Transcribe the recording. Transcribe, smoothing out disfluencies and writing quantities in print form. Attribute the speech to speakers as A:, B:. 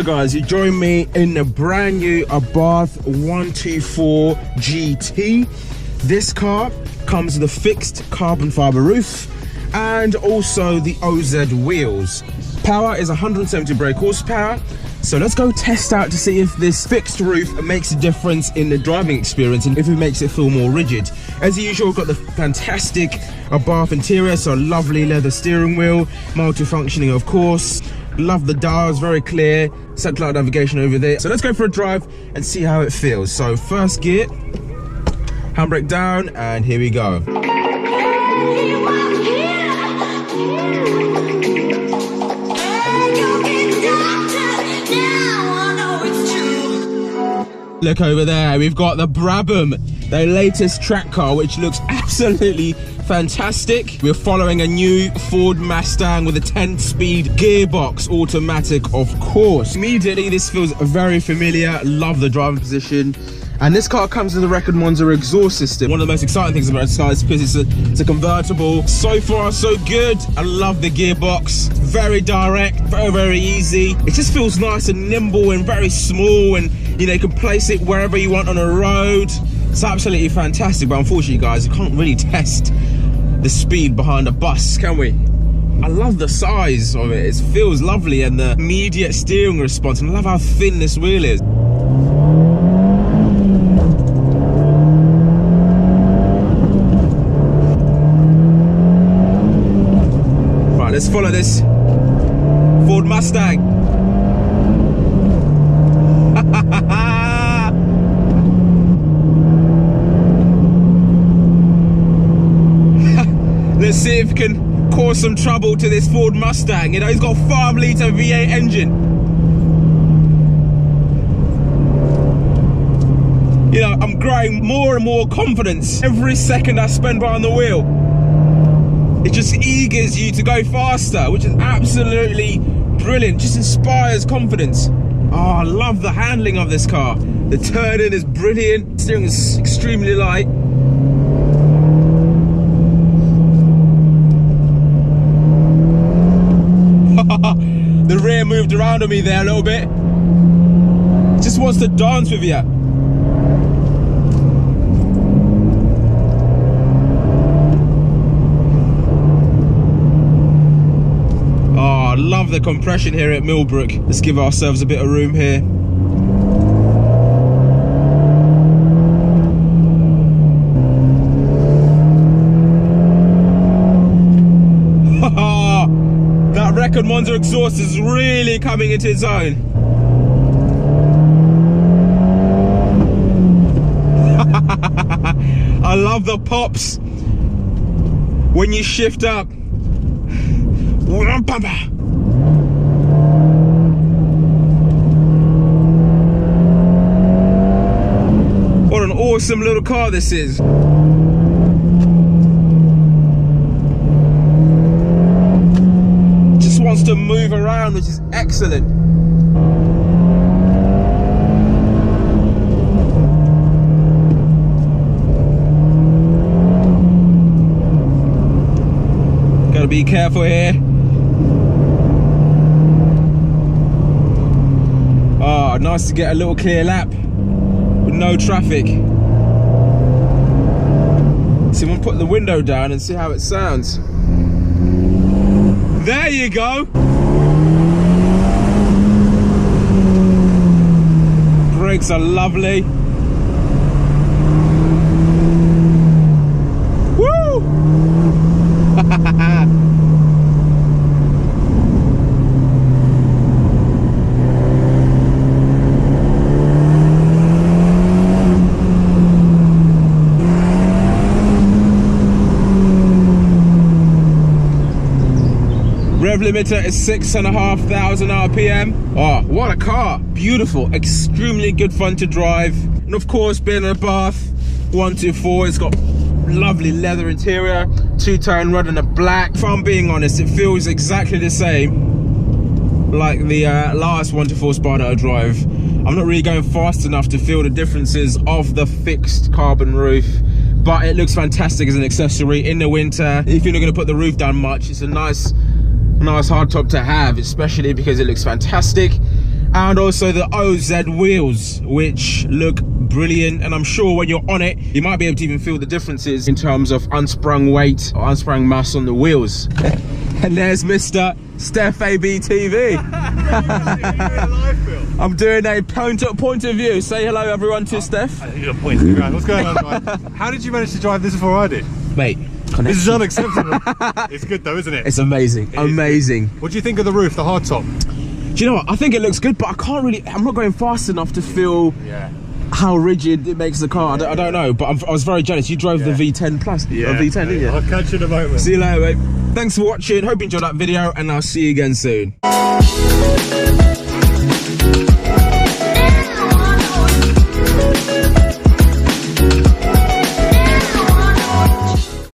A: So guys, you join me in the brand new Abarth 124 GT. This car comes with a fixed carbon fiber roof and also the OZ wheels. Power is 170 brake horsepower. So let's go test out to see if this fixed roof makes a difference in the driving experience and if it makes it feel more rigid. As usual, we've got the fantastic Abarth interior, so lovely leather steering wheel, multifunctioning of course. Love the dials, very clear, satellite navigation over there. So let's go for a drive and see how it feels. So first gear, handbrake down, and here we go. Look over there, we've got the Brabham, the latest track car, which looks absolutely fantastic. We're following a new Ford Mustang with a 10-speed gearbox, automatic of course. Immediately this feels very familiar, love the driving position. And this car comes with a Record Monza exhaust system. One of the most exciting things about this car is because it's a convertible. So far, so good. I love the gearbox. Very direct, very easy. It just feels nice and nimble and very small, and you know, you can place it wherever you want on a road. It's absolutely fantastic, but unfortunately, guys, you can't really test the speed behind a bus, can we? I love the size of it. It feels lovely, and the immediate steering response. And I love how thin this wheel is. Let's follow this Ford Mustang. Let's see if we can cause some trouble to this Ford Mustang. You know, he's got a 5-litre V8 engine. You know, I'm growing more and more confidence every second I spend behind the wheel. It just eagers you to go faster, which is absolutely brilliant. Just inspires confidence. Oh, I love the handling of this car. The turning is brilliant. Steering is extremely light. The rear moved around on me there a little bit. It just wants to dance with you. Love the compression here at Millbrook. Let's give ourselves a bit of room here. That Record Monza exhaust is really coming into its own. I love the pops when you shift up. What an awesome little car this is. Just wants to move around, which is excellent. Gotta be careful here. Oh, nice to get a little clear lap with no traffic. So we'll put the window down and see how it sounds. There you go. Brakes are lovely. Woo! Rev limiter is 6,500 RPM. Oh, what a car. Beautiful, extremely good fun to drive. And of course, being a Abarth 124, it's got lovely leather interior, two-tone red and a black. If I'm being honest, it feels exactly the same like the last 124 Spider I drive. I'm not really going fast enough to feel the differences of the fixed carbon roof, but it looks fantastic as an accessory in the winter. If you're not going to put the roof down much, it's a nice hard top to have, especially because it looks fantastic. and also the OZ wheels, which look brilliant, and I'm sure when you're on it you might be able to even feel the differences in terms of unsprung weight or unsprung mass on the wheels. And there's Mr. Steph ABTV. I'm doing a point of view. Say hello everyone to Steph.
B: I think you're pointing around. What's going on, guys? How did you manage to drive this before I did?
A: Mate,
B: this is unacceptable. It's good though, isn't it?
A: It's amazing. Amazing.
B: What do you think of the roof, the hard top?
A: Do you know what? I think it looks good, but I can't really, I'm not going fast enough to feel how rigid it makes the car. I don't know, but I was very jealous. You drove the V10 Plus, V10, didn't you?
B: I'll catch you in a moment.
A: See you later, mate. Thanks for watching. Hope you enjoyed that video, and I'll see you again soon.